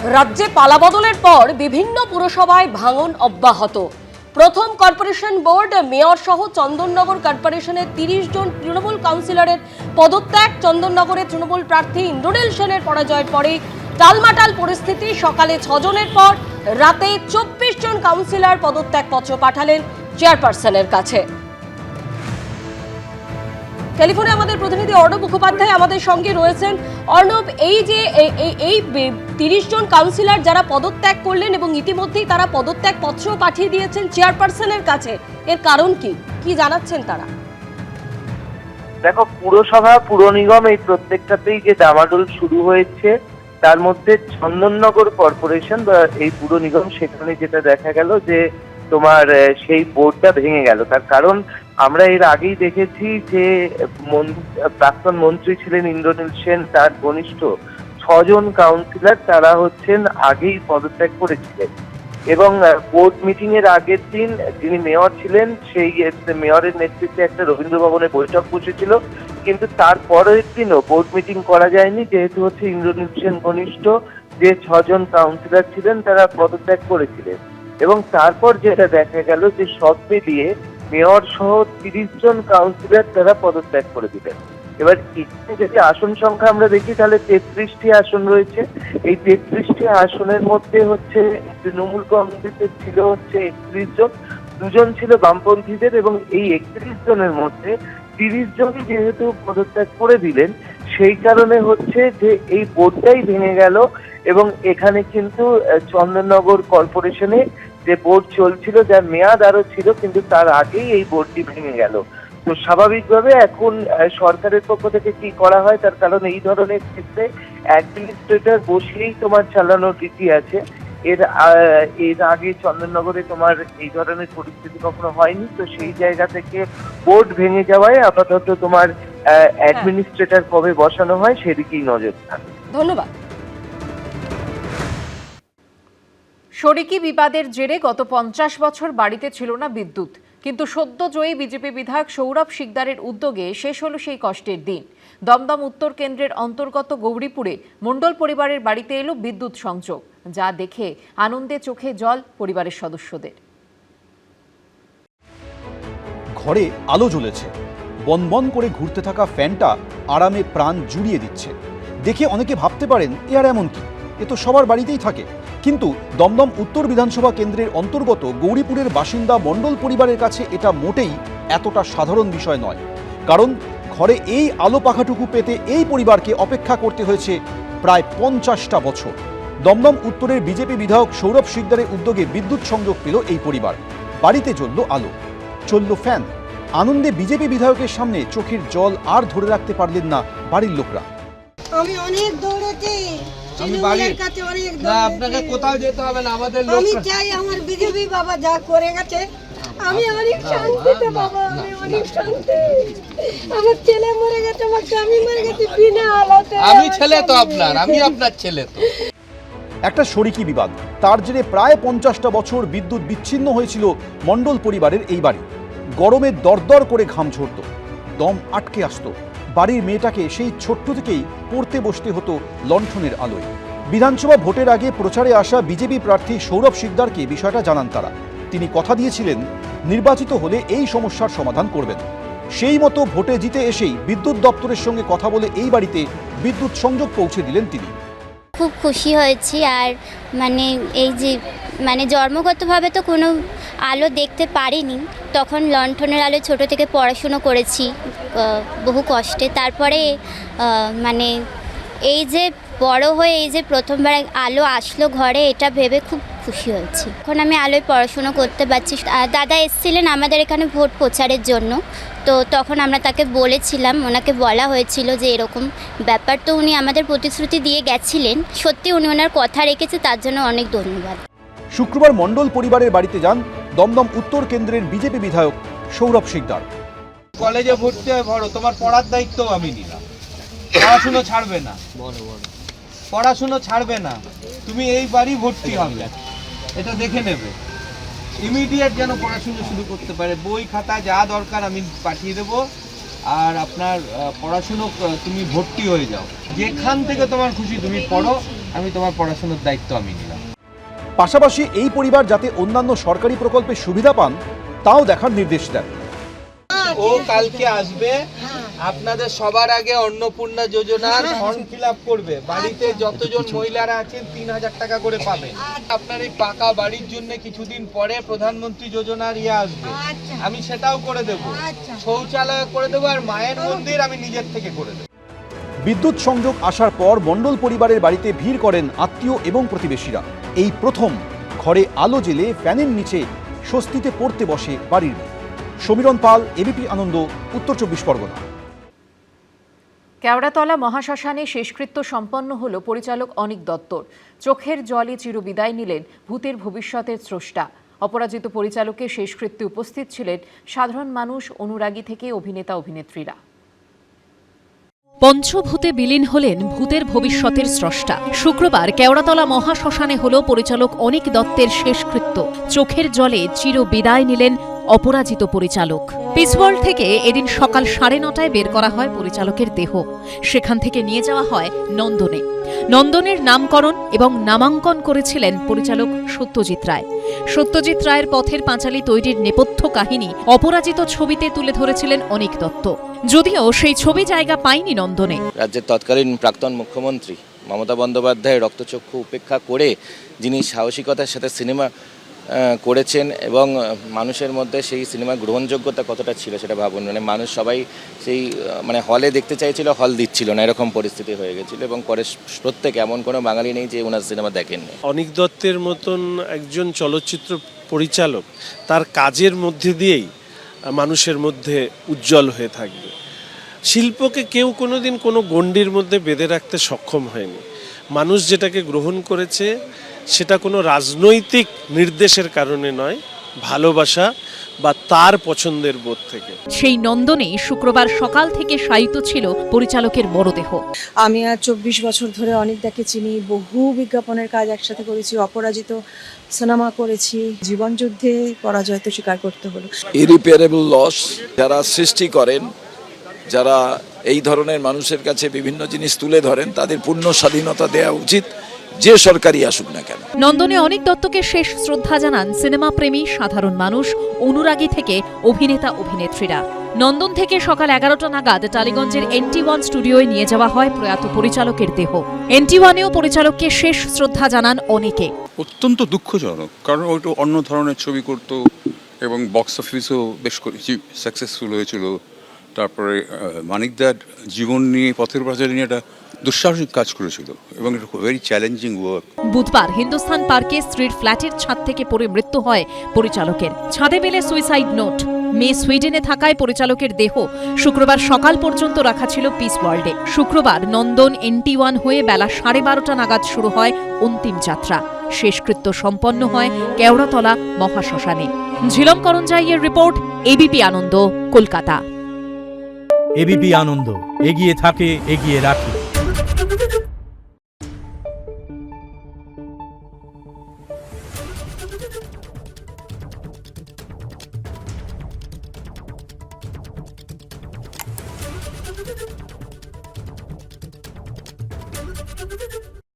রাজ্যে পালাবদলের পর বিভিন্ন পুরসভায় ভাঙন অব্যাহত। প্রথম কর্পোরেশন বোর্ড মেয়র সহ চন্দননগর কর্পোরেশনের ৩০ জন তৃণমূল কাউন্সিলরের পদত্যাগ। চন্দননগরের তৃণমূল প্রার্থী ইন্দ্রনীল সেনের পরাজয়ের পরে টালমাটাল পরিস্থিতি। সকালে ৬ জনের পর রাতে ২৪ জন কাউন্সিলর পদত্যাগপত্র পাঠালেন চেয়ারপারসনের কাছে। টেলিফোনে আমাদের প্রতিনিধি অর্ণব মুখোপাধ্যায় আমাদের সঙ্গে রয়েছেন। অর্ণব, এই যে এই ৩০ জন কাউন্সিলর যারা পদত্যাগ করলেন এবং ইতিমধ্যেই তারা পদত্যাগ পত্র পাঠিয়ে দিয়েছেন চেয়ারপারসনের কাছে, এর কারণ কি জানাচ্ছেন তারা? দেখো, পুরসভা পুর নিগম এই প্রত্যেকটাতেই যে ডামাডোল শুরু হয়েছে, তার মধ্যে চন্দননগর কর্পোরেশন বা এই পুর নিগম, সেখানে যেটা দেখা গেল যে তোমার সেই বোর্ডটা ভেঙে গেল। তার কারণ আমরা এর আগেই দেখেছি যে প্রাক্তন মন্ত্রী ছিলেন ইন্দ্রনীল সেন, তার ঘনিষ্ঠ ৬ জন কাউন্সিলর তারা হচ্ছেন আগেই পদত্যাগ করেছিলেন এবং বোর্ড মিটিং এর আগের দিন যিনি মেয়র ছিলেন সেই মেয়রের নেতৃত্বে একটা রবীন্দ্র ভবনে বৈঠক বসেছিল, কিন্তু তারপরের দিনও বোর্ড মিটিং করা যায়নি যেহেতু হচ্ছে ইন্দ্রনীল সেন ঘনিষ্ঠ যে ৬ জন কাউন্সিলর ছিলেন তারা পদত্যাগ করেছিলেন। এবং তারপর যেটা দেখা গেল যে সব মিলিয়ে মেয়র সহ ৩০ জন কাউন্সিলর তারা পদত্যাগ করে দিলেন। এবার এখানে যদি আসন সংখ্যা আমরা দেখি তাহলে ৩৩টি আসন রয়েছে। এই ৩৩টি আসনের মধ্যে হচ্ছে তৃণমূল কংগ্রেসের ছিল হচ্ছে ৩১ জন, ২ জন ছিল বামপন্থীদের, এবং এই ৩১ জনের মধ্যে ৩০ জনই যেহেতু পদত্যাগ করে দিলেন, সেই কারণে হচ্ছে যে এই বোর্ডটাই ভেঙে গেল। এবং এখানে কিন্তু চন্দননগর কর্পোরেশনে যে বোর্ড চলছিল, যার মেয়াদ আরো ছিল, কিন্তু তার আগেই এই বোর্ডটি ভেঙে গেল। তো স্বাভাবিকভাবে এখন সরকারের পক্ষ থেকে কি করা হয়, তার কারণ এই ধরনের ক্ষেত্রে অ্যাডমিনিস্ট্রেটর বসিয়েই তোমার চালানোর রীতি আছে। এর আগে চন্দননগরে তোমার এই ধরনের পরিস্থিতি কখনো হয়নি, তো সেই জায়গা থেকে বোর্ড ভেঙে যাওয়ায় আপাতত তোমার অ্যাডমিনিস্ট্রেটর কবে বসানো হয় সেদিকেই নজর থাকবে। ধন্যবাদ। শরিকি বিবাদের জেরে গত ৫০ বছর বাড়িতে ছিল না বিদ্যুৎ, কিন্তু সদ্য জয়ী বিজেপি বিধায়ক সৌরভ শিকদারের উদ্যোগে শেষ হলো সেই কষ্টের দিন। দমদম উত্তর কেন্দ্রের অন্তর্গত গৌরীপুরে মণ্ডল পরিবারের বাড়িতে এলো বিদ্যুৎ সংযোগ, যা দেখে আনন্দে চোখে জল পরিবারের সদস্যদের। ঘরে আলো জ্বলেছে, বনবন করে ঘুরতে থাকা ফ্যানটা আরামে প্রাণ জুড়িয়ে দিচ্ছে। দেখে অনেকে ভাবতে পারেন এ আর এমন কি, এ তো সবার বাড়িতেই থাকে। কিন্তু দমদম উত্তর বিধানসভা কেন্দ্রের অন্তর্গত গৌরীপুরের বাসিন্দা মণ্ডল পরিবারের কাছে এটা মোটেই এতটা সাধারণ বিষয় নয়। কারণ ঘরে এই আলো পাখাটুকু পেতে এই পরিবারকে অপেক্ষা করতে হয়েছে প্রায় ৫০টা বছর। দমদম উত্তরের বিজেপি বিধায়ক সৌরভ শিকদারের উদ্যোগে বিদ্যুৎ সংযোগ পেল এই পরিবার। বাড়িতে জ্বলল আলো, চলল ফ্যান। আনন্দে বিজেপি বিধায়কের সামনে চোখের জল আর ধরে রাখতে পারলেন না বাড়ির লোকরা। আমি অনেক দৌড়েছি, আমি বাড়ির কাছে অনেক না, আপনাকে কোথাও যেতে হবে না, আমাদের লোক। আমি চাই আমার বিজেপি বাবা যা করে গেছে, আমি অনেক শান্তিতে বাবা, আমি অনেক শান্তি। আমার ছেলে মরে গেছে, আমার স্বামী মরে গেছে বিনা আলোতে। আমি ছেলে তো আপনার, আমি আপনার ছেলে তো। একটা শরিকি বিবাদ, তার জেরে প্রায় ৫০টা বছর বিদ্যুৎ বিচ্ছিন্ন হয়েছিল মণ্ডল পরিবারের এই বাড়ি। গরমে দরদর করে ঘাম ঝরত, দম আটকে আসতো। বাড়ির মেয়েটাকে সেই ছোট্ট থেকেই পড়তে বসতে হতো লণ্ঠনের আলোয়। বিধানসভা ভোটের আগে প্রচারে আসা বিজেপি প্রার্থী সৌরভ শিকদারকে বিষয়টা জানান তারা। তিনি কথা দিয়েছিলেন নির্বাচিত হলে এই সমস্যার সমাধান করবেন। সেই মতো ভোটে জিতে এসেই বিদ্যুৎ দপ্তরের সঙ্গে কথা বলে এই বাড়িতে বিদ্যুৎ সংযোগ পৌঁছে দিলেন তিনি। খুব খুশি হয়েছি। আর এই যে জন্মগতভাবে তো কোনো আলো দেখতে পারিনি, তখন লণ্ঠনের আলো ছোট থেকে পড়াশুনো করেছি বহু কষ্টে। তারপরে এই যে বড় হয়ে এই যে প্রথমবার আলো আসলো ঘরে, এটা ভেবে খুব খুশি হয়েছি। এখন আমি আলোয় পড়াশুনো করতে পারছি। দাদা এসেছিলেন আমাদের এখানে ভোট প্রচারের জন্য, তো তখন আমরা তাকে বলেছিলাম, ওনাকে বলা হয়েছিল যে এরকম ব্যাপার, তো উনি আমাদের প্রতিশ্রুতি দিয়ে গেছিলেন। সত্যি উনি ওনার কথা রেখেছে, তার জন্য অনেক ধন্যবাদ। শুক্রবার মণ্ডল পরিবারের বাড়িতে যান দমদম উত্তর কেন্দ্রের বিজেপি বিধায়ক সৌরভ শিকদার। কলেজে ভর্তি হয়ে বড়, তোমার পড়ার দায়িত্ব আমি নিলাম। পড়াশুনো ছাড়বে না, পড়াশুনো ছাড়বে না, তুমি এই বাড়ি ভর্তি হবে, এটা দেখে নেবে। ইমিডিয়েট যেন পড়াশুনো শুরু করতে পারে, বই খাতা যা দরকার আমি পাঠিয়ে দেবো। আর আপনার পড়াশুনো তুমি ভর্তি হয়ে যাও, যেখান থেকে তোমার খুশি তুমি পড়ো, আমি তোমার পড়াশোনার দায়িত্ব আমি নিলাম। পাশাপাশি এই পরিবার যাতে অন্যান্য সরকারি প্রকল্পের সুবিধা পান তাও দেখার নির্দেশ দেন। ও কালকে আসবে, আপনাদের সবার আগে অন্নপূর্ণা যোজনার ফর্ম ফিল আপ করবে। বাড়িতে যতজন মহিলারা আছেন 3000 টাকা করে পাবেন। আপনার এই পাকা বাড়ির জন্য কিছুদিন পরে প্রধানমন্ত্রী যোজনার আসবে, আমি সেটাও করে দেব। শৌচালয় করে দেবো, আর মায়ের মন্দির আমি নিজের থেকে করে দেবো। বিদ্যুৎ সংযোগ আসার পর মণ্ডল পরিবারের বাড়িতে ভিড় করেন আত্মীয় এবং প্রতিবেশীরা। এই প্রথম ঘরে আলো জ্বেলে ফ্যানের নিচে স্বস্তিতে পড়তে বসে বাড়ির মেয়ে। সমীরণ পাল, এবিপি আনন্দ, উত্তর 24 পরগনা। কেওড়াতলা মহাশ্মশানে শেষকৃত্য সম্পন্ন হল পরিচালক অনিক দত্তর। চোখের জলে চিরবিদায় নিলেন ভূতের ভবিষ্যতের স্রষ্টা। অপরাজিত পরিচালকের শেষকৃত্যে উপস্থিত ছিলেন সাধারণ মানুষ, অনুরাগী থেকে অভিনেতা অভিনেত্রীরা। পঞ্চভূতে বিলীন হলেন ভূতের ভবিষ্যতের স্রষ্টা। শুক্রবার কেওড়াতলা মহাশ্মশানে হল পরিচালক অনিক দত্তের শেষকৃত্য। চোখের জলে চির বিদায় নিলেন অপরাজিত পরিচালক। পিসওয়ার্ল্ড থেকে এদিন সকাল 9:30টায় বের করা হয় পরিচালকের দেহ। সেখান থেকে নিয়ে যাওয়া হয় নন্দনে। নন্দনের নামকরণ এবং নামাঙ্কন করেছিলেন পরিচালক সত্যজিৎ রায়। সত্যজিৎ রায়ের পথের পাঁচালী তৈরির নেপথ্য কাহিনী অপরাজিত ছবিতে তুলে ধরেছিলেন অনিক দত্ত। যদিও সেই ছবি জায়গা পায়নি নন্দনে। রাজ্যের তৎকালীন প্রাক্তন মুখ্যমন্ত্রী মমতা বন্দ্যোপাধ্যায়ের রক্তচক্ষু উপেক্ষা করে যিনি সাহসিকতার সাথে সিনেমা করেছেন এবং মানুষের মধ্যে সেই সিনেমার গ্রহণযোগ্যতা কতটা ছিল সেটা ভাবুন। মানে মানুষ সবাই সেই হলে দেখতে চাইছিল, হল দিচ্ছিল না, এরকম পরিস্থিতি হয়ে গেছিল। এবং পরে প্রত্যেক এমন কোনো বাঙালি নেই যে ওনার সিনেমা দেখেননি। অনিক দত্তের মতন একজন চলচ্চিত্র পরিচালক তার কাজের মধ্যে দিয়েই মানুষের মধ্যে উজ্জ্বল হয়ে থাকবে। শিল্পকে কেউ কোনোদিন কোনো গণ্ডির মধ্যে বেঁধে রাখতে সক্ষম হয়নি। মানুষ যেটাকে গ্রহণ করেছে সেটা কোনো রাজনৈতিক নির্দেশের কারণে নয়, ভালোবাসা বা তার পছন্দের বোধ থেকে। সেই নন্দনে শুক্রবার সকাল থেকে শায়িত ছিল পরিচালকের মরদেহ। আমি আর 24 বছর ধরে অনেকদাকে চিনি, বহু বিজ্ঞাপনের কাজ একসাথে করেছি, অপরাজিত সিনেমা করেছি। জীবন যুদ্ধে পরাজয় তো স্বীকার করতে হলো। ইরিপেয়ারেবল লস। যারা সৃষ্টি করেন, যারা এই ধরনের মানুষের কাছে বিভিন্ন জিনিস তুলে ধরেন, তাদের পূর্ণ স্বাধীনতা দেওয়া উচিত, যে সরকারই আসুক না কেন। নন্দনে অনিক দত্তকে শেষ শ্রদ্ধা জানান সিনেমা প্রেমী, সাধারণ মানুষ, অনুরাগী থেকে অভিনেতা অভিনেত্রীরা। নন্দন থেকে সকাল 11টা নাগাদ টালিগঞ্জের NT1 স্টুডিওয়ে নিয়ে যাওয়া হয় প্রয়াত পরিচালকের দেহ। NT1এও পরিচালককে শেষ শ্রদ্ধা জানান অনেকে। অত্যন্ত দুঃখজনক, কারণ ওইটা অন্য ধরনের ছবি করতো এবং বক্স অফিসেও বেশ সাকসেসফুল হয়েছিল। তারপরে মানিকদার জীবন নিয়ে, পথের পাঁচালী নিয়ে একটা দুঃসাহসিক কাজ করেছিল এবং এটা ভেরি চ্যালেঞ্জিং ওয়ার্ক। বুধবার হিন্দুস্থান পার্কে স্ত্রীর ফ্ল্যাটের ছাদ থেকে পড়ে মৃত্যু হয় পরিচালকের। ছাদে পেলে সুইসাইড নোট। মেয়ে সুইডেনে থাকায় পরিচালকের দেহ শুক্রবার সকাল পর্যন্ত রাখা ছিল পিস ওয়ার্ল্ডে। শুক্রবার নন্দন NT1 হয়ে বেলা 12:30 নাগাদ শুরু হয় অন্তিম যাত্রা। শেষকৃত্য সম্পন্ন হয় কেওড়াতলা মহাশ্মশানে। ঝিলম করঞ্জাইয়ের রিপোর্ট, ABP আনন্দ, কলকাতা। ABP আনন্দ, এগিয়ে থাকে, এগিয়ে রাখে।